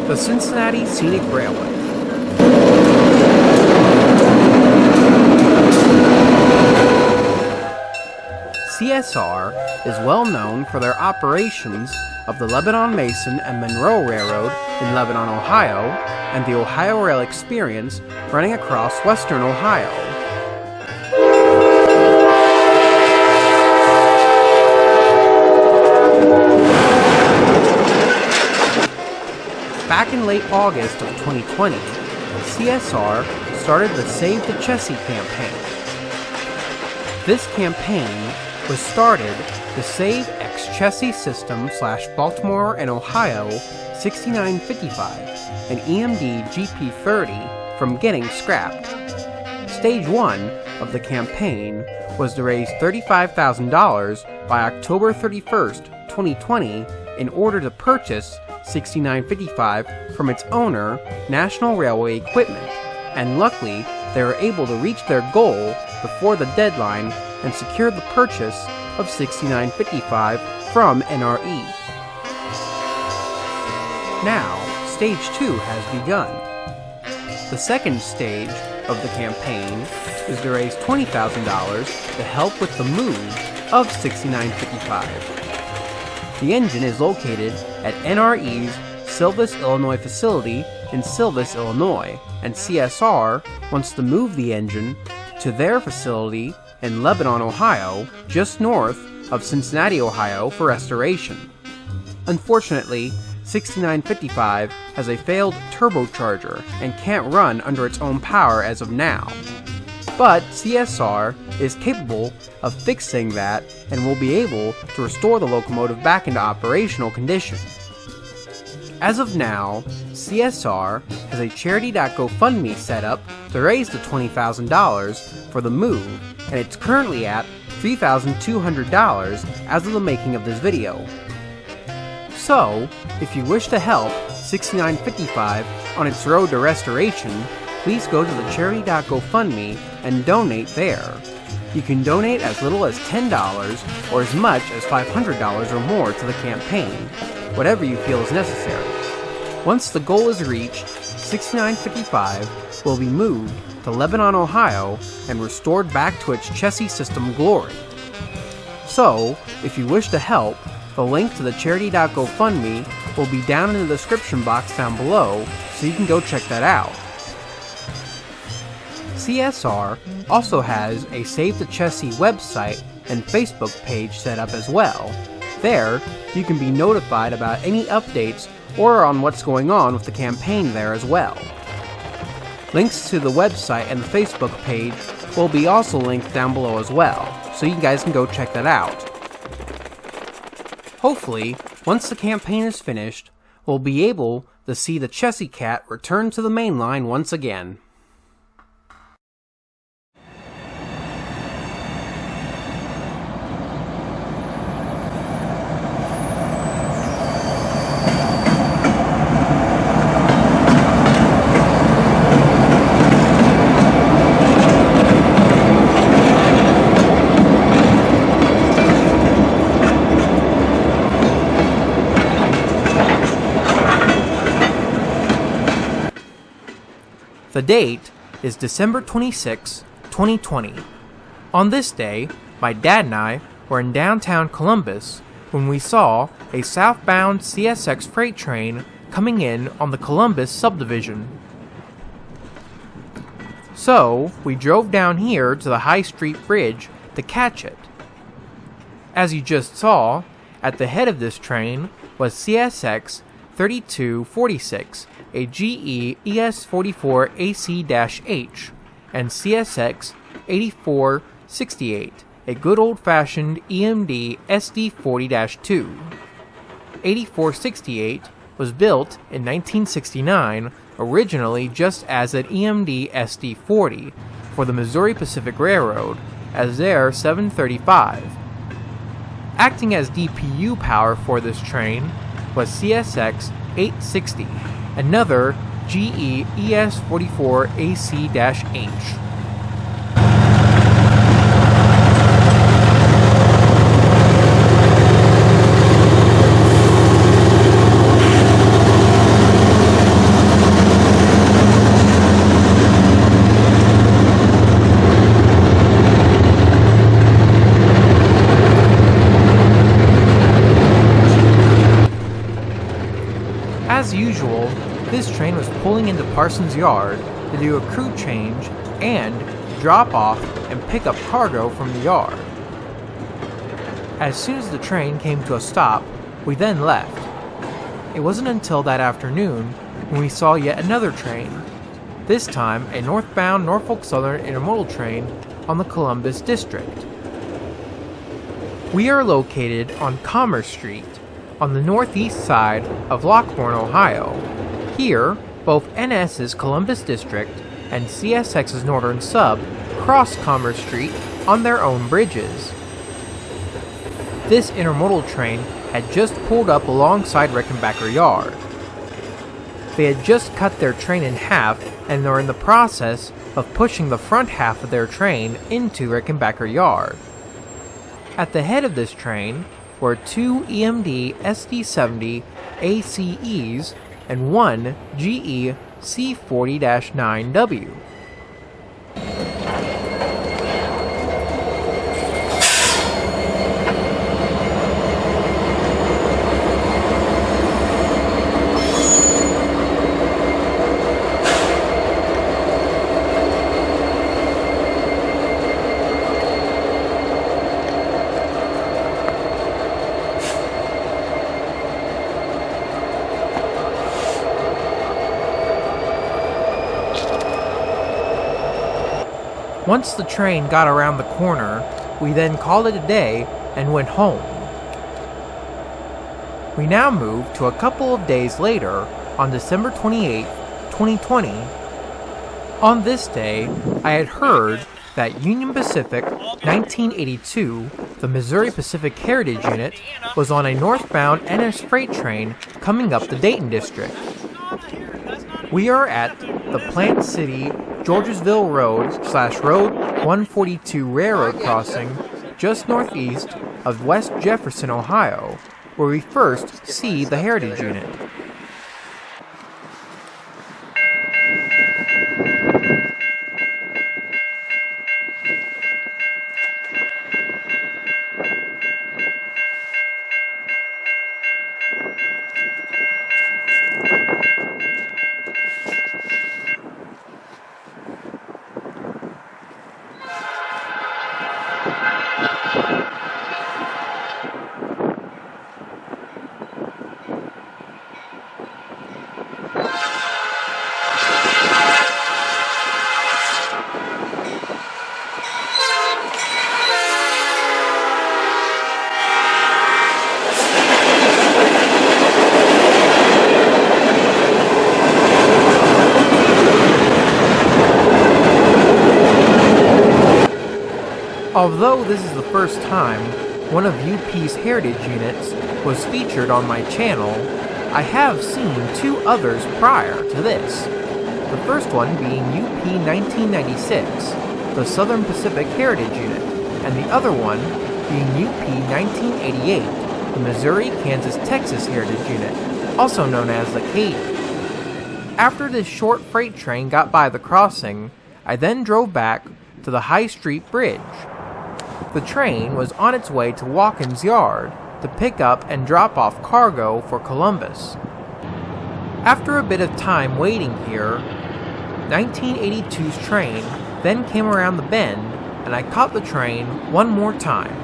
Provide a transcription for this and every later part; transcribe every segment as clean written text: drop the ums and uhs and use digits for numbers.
The Cincinnati Scenic Railway. CSR is well known for their operations of the Lebanon Mason and Monroe Railroad in Lebanon, Ohio, and the Ohio Rail Experience running across western Ohio. Back in late August of 2020, CSR started the Save the Chessie campaign. This campaign was started to save ex-Chessie system / Baltimore and Ohio 6955 and EMD GP30 from getting scrapped. Stage 1 of the campaign was to raise $35,000 by October 31st, 2020 in order to purchase 6955 from its owner, National Railway Equipment, and luckily they were able to reach their goal before the deadline and secure the purchase of 6955 from NRE. Now, Stage 2 has begun. The second stage of the campaign is to raise $20,000 to help with the move of 6955. The engine is located at NRE's Silvis, Illinois facility in Silvis, Illinois, and CSR wants to move the engine to their facility in Lebanon, Ohio, just north of Cincinnati, Ohio, for restoration. Unfortunately, 6955 has a failed turbocharger and can't run under its own power as of now. But CSR is capable of fixing that and will be able to restore the locomotive back into operational condition. As of now, CSR has a Charity.GoFundMe set up to raise the $20,000 for the move, and it's currently at $3,200 as of the making of this video. So, if you wish to help 6955 on its road to restoration, please go to the Charity.GoFundMe and donate there. You can donate as little as $10 or as much as $500 or more to the campaign, whatever you feel is necessary. Once the goal is reached, 6955 will be moved to Lebanon, Ohio, and restored back to its Chessie system glory. So, if you wish to help, the link to the Charity.GoFundMe will be down in the description box down below, so you can go check that out. CSR also has a Save the Chessie website and Facebook page set up as well. There, you can be notified about any updates or on what's going on with the campaign there as well. Links to the website and the Facebook page will be also linked down below as well, so you guys can go check that out. Hopefully, once the campaign is finished, we'll be able to see the Chessie Cat return to the main line once again. The date is December 26, 2020. On this day, my dad and I were in downtown Columbus when we saw a southbound CSX freight train coming in on the Columbus subdivision. So, we drove down here to the High Street Bridge to catch it. As you just saw, at the head of this train was CSX 3246, a GE ES44AC-H, and CSX 8468, a good old-fashioned EMD SD40-2. 8468 was built in 1969, originally just as an EMD SD40 for the Missouri Pacific Railroad as their 735. Acting as DPU power for this train was CSX 860, another GE ES44AC-H. This train was pulling into Parsons Yard to do a crew change and drop off and pick up cargo from the yard. As soon as the train came to a stop, we then left. It wasn't until that afternoon when we saw yet another train, this time a northbound Norfolk Southern Intermodal train on the Columbus District. We are located on Commerce Street, on the northeast side of Lockbourne, Ohio. Here, both NS's Columbus District and CSX's Northern Sub cross Commerce Street on their own bridges. This intermodal train had just pulled up alongside Rickenbacker Yard. They had just cut their train in half and were in the process of pushing the front half of their train into Rickenbacker Yard. At the head of this train were 2 Emd Sd70ah ACEs and 1 GE C40-9W. Once the train got around the corner, we then called it a day and went home. We now move to a couple of days later on December 28, 2020. On this day, I had heard that Union Pacific 1982, the Missouri Pacific Heritage Unit, was on a northbound NS freight train coming up the Dayton District. We are at the Plant City Georgesville Road/Road 142 railroad crossing just northeast of West Jefferson, Ohio, where we first see the Heritage Unit. Although this is the first time one of UP's heritage units was featured on my channel, I have seen 2 others prior to this. The first one being UP 1996, the Southern Pacific Heritage Unit, and the other one being UP 1988, the Missouri-Kansas-Texas Heritage Unit, also known as the Katy. After this short freight train got by the crossing, I then drove back to the High Street Bridge. The train was on its way to Watkins Yard to pick up and drop off cargo for Columbus. After a bit of time waiting here, 1982's train then came around the bend and I caught the train one more time.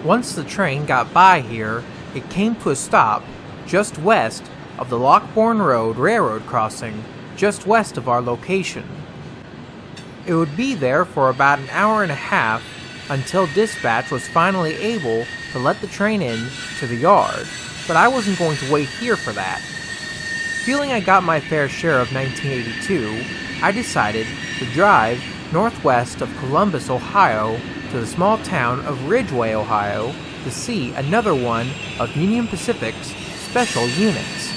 Once the train got by here, it came to a stop just west of the Lockbourne Road railroad crossing, just west of our location. It would be there for about an hour and a half until dispatch was finally able to let the train in to the yard, but I wasn't going to wait here for that. Feeling I got my fair share of 1982, I decided to drive northwest of Columbus, Ohio, to the small town of Ridgeway, Ohio, to see another one of Union Pacific's special units.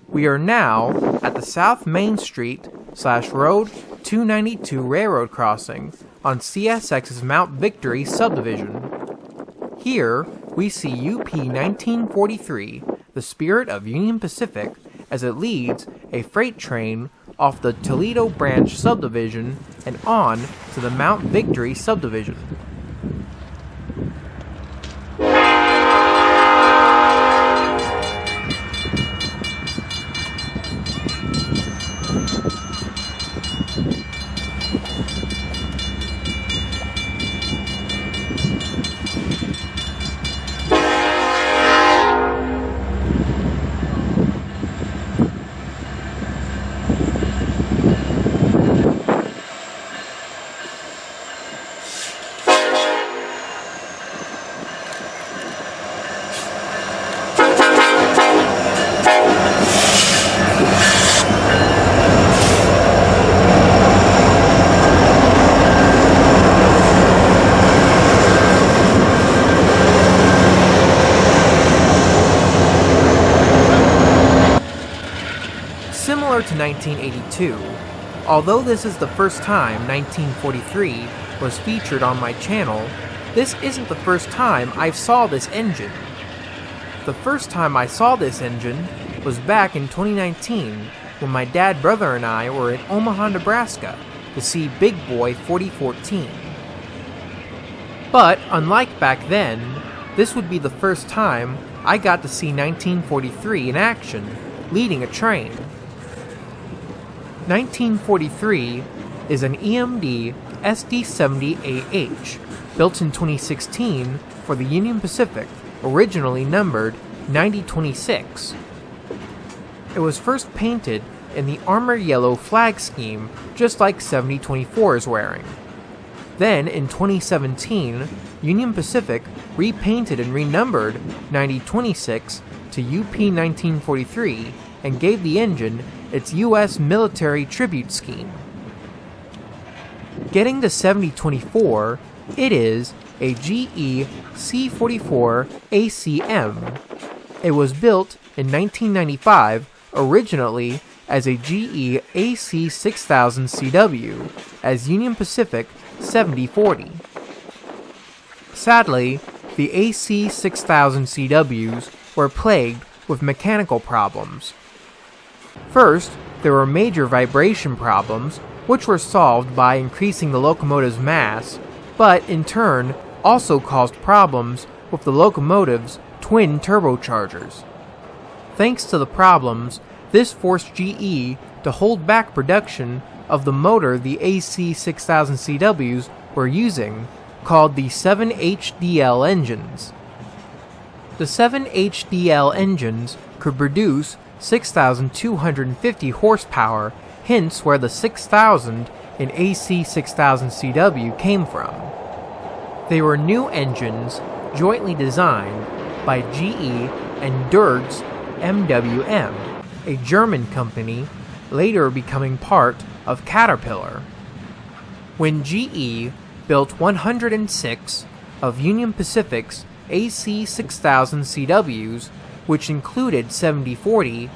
We are now at the South Main Street / Road 292 railroad crossing on CSX's Mount Victory subdivision. Here, we see UP 1943, the spirit of Union Pacific, as it leads a freight train off the Toledo Branch subdivision and on to the Mount Victory subdivision. Similar to 1982, although this is the first time 1943 was featured on my channel, this isn't the first time I saw this engine. The first time I saw this engine was back in 2019 when my dad, brother, and I were in Omaha, Nebraska to see Big Boy 4014. But unlike back then, this would be the first time I got to see 1943 in action, leading a train. 1943 is an Emd Sd70ah, built in 2016 for the Union Pacific, originally numbered 9026. It was first painted in the armor yellow flag scheme, just like 7024 is wearing. Then, in 2017, Union Pacific repainted and renumbered 9026 to UP 1943 and gave the engine its U.S. military tribute scheme. Getting to 7024, it is a GE C44 ACM. It was built in 1995, originally as a GE AC6000CW, as Union Pacific 7040. Sadly, the AC6000CWs were plagued with mechanical problems. First, there were major vibration problems, which were solved by increasing the locomotive's mass, but in turn also caused problems with the locomotive's twin turbochargers. Thanks to the problems, this forced GE to hold back production of the motor the AC6000CWs were using, called the 7HDL engines. The 7HDL engines could produce 6,250 horsepower, hence where the 6,000 in AC6000CW came from. They were new engines jointly designed by GE and Durg's MWM, a German company later becoming part of Caterpillar. When GE built 106 of Union Pacific's AC6000CWs, which included 7040,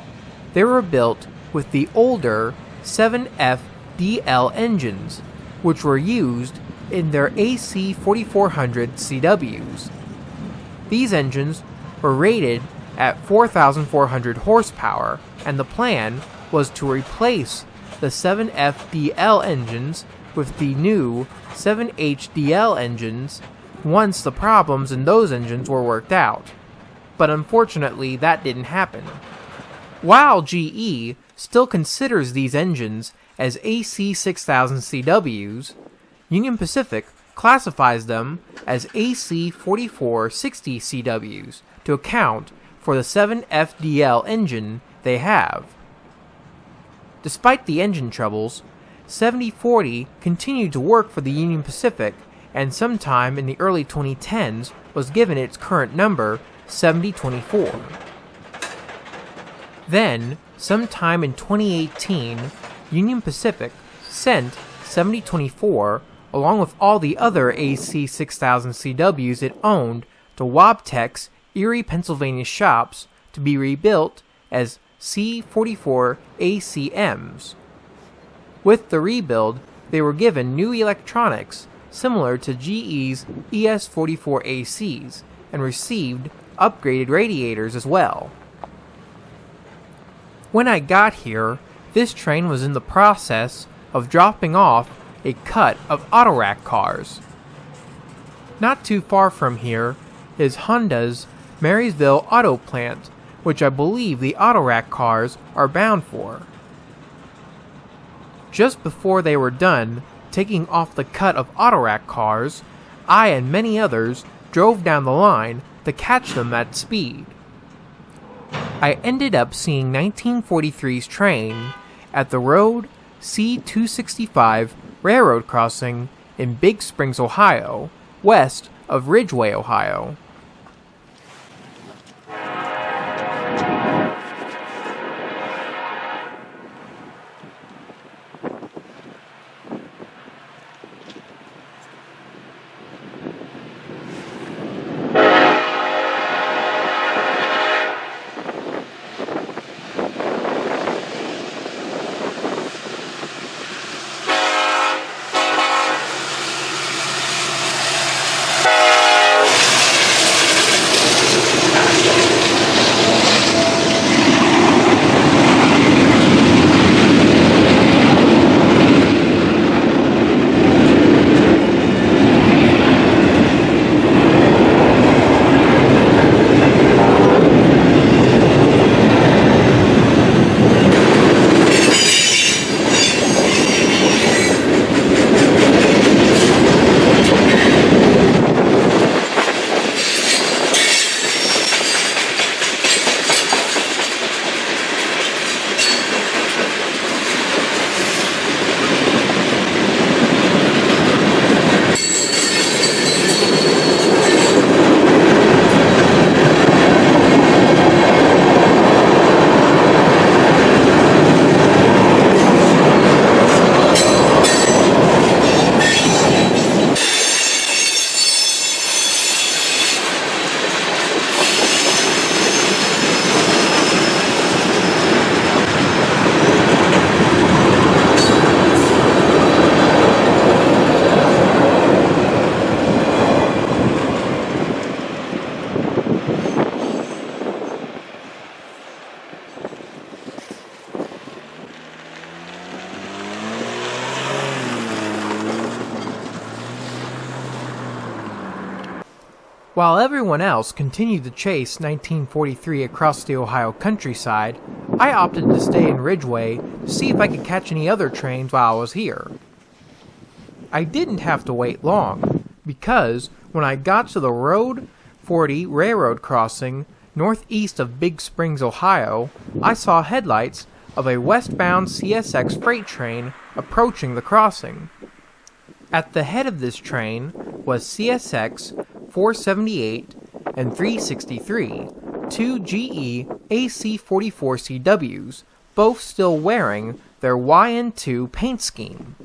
they were built with the older 7FDL engines, which were used in their AC4400 CWs. These engines were rated at 4,400 horsepower, and the plan was to replace the 7FDL engines with the new 7HDL engines once the problems in those engines were worked out. But unfortunately, that didn't happen. While GE still considers these engines as AC6000CWs, Union Pacific classifies them as AC4460 CWs to account for the 7 FDL engine they have. Despite the engine troubles, 7040 continued to work for the Union Pacific, and sometime in the early 2010s was given its current number, 7024. Then, sometime in 2018, Union Pacific sent 7024 along with all the other AC 6000 CWs it owned to Wabtec's Erie, Pennsylvania shops to be rebuilt as C44 ACMs. With the rebuild, they were given new electronics similar to GE's ES44 ACs and received upgraded radiators as well. When I got here, this train was in the process of dropping off a cut of Autorack cars. Not too far from here is Honda's Marysville Auto Plant, which I believe the Autorack cars are bound for. Just before they were done taking off the cut of Autorack cars, I and many others drove down the line to catch them at speed. I ended up seeing 1943's train at the road C265 railroad crossing in Big Springs, Ohio, west of Ridgeway, Ohio. While everyone else continued to chase 1943 across the Ohio countryside, I opted to stay in Ridgeway to see if I could catch any other trains while I was here. I didn't have to wait long, because when I got to the Road 40 railroad crossing northeast of Big Springs, Ohio, I saw headlights of a westbound CSX freight train approaching the crossing. At the head of this train was CSX 478 and 363, two GE AC44 CWs, both still wearing their YN2 paint scheme.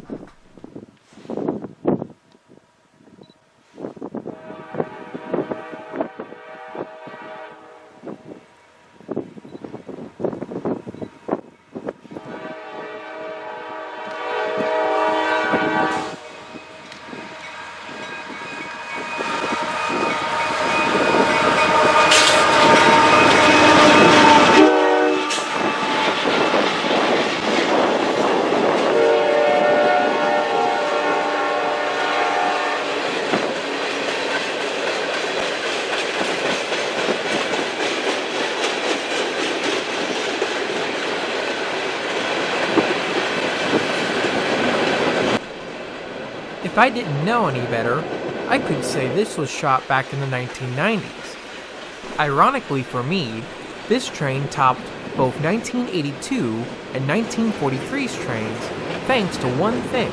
If I didn't know any better, I could say this was shot back in the 1990s. Ironically for me, this train topped both 1982 and 1943's trains thanks to one thing.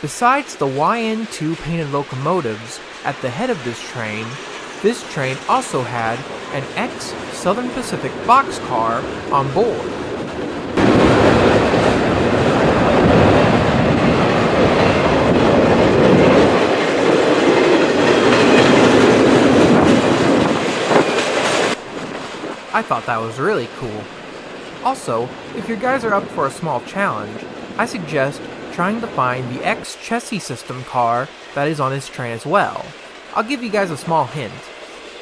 Besides the YN2 painted locomotives at the head of this train also had an ex-Southern Pacific boxcar on board. I thought that was really cool. Also, if you guys are up for a small challenge, I suggest trying to find the ex-Chessie system car that is on this train as well. I'll give you guys a small hint.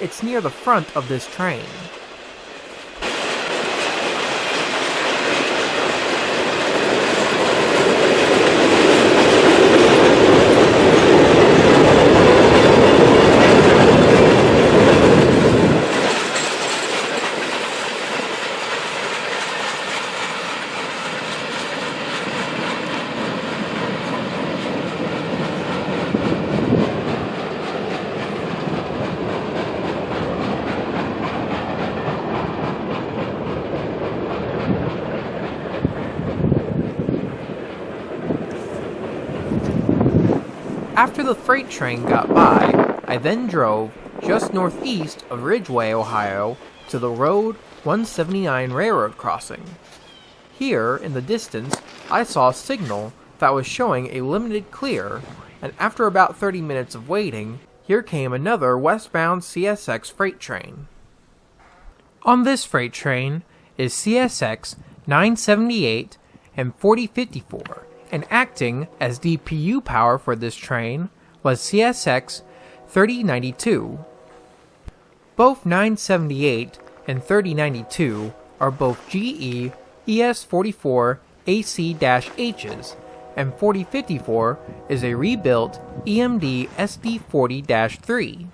It's near the front of this train. After the freight train got by, I then drove just northeast of Ridgeway, Ohio, to the Road 179 railroad crossing. Here, in the distance, I saw a signal that was showing a limited clear, and after about 30 minutes of waiting, here came another westbound CSX freight train. On this freight train is CSX 978 and 4054. And acting as DPU power for this train was CSX 3092. Both 978 and 3092 are both GE ES44 AC-H's, and 4054 is a rebuilt Emd Sd70-3.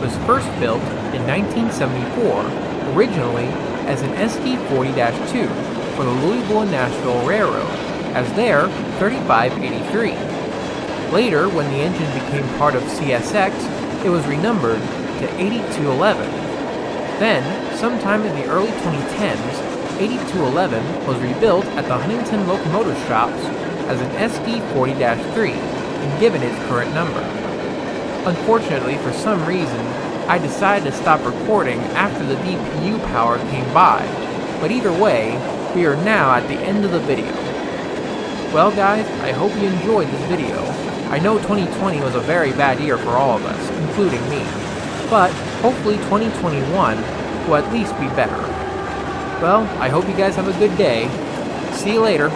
Was first built in 1974, originally as an SD40-2 for the Louisville and Nashville Railroad, as their 3583. Later, when the engine became part of CSX, it was renumbered to 8211. Then, sometime in the early 2010s, 8211 was rebuilt at the Huntington Locomotive Shops as an SD40-3 and given its current number. Unfortunately, for some reason, I decided to stop recording after the DPU power came by, but either way, we are now at the end of the video. Well guys, I hope you enjoyed this video. I know 2020 was a very bad year for all of us, including me, but hopefully 2021 will at least be better. Well, I hope you guys have a good day. See you later.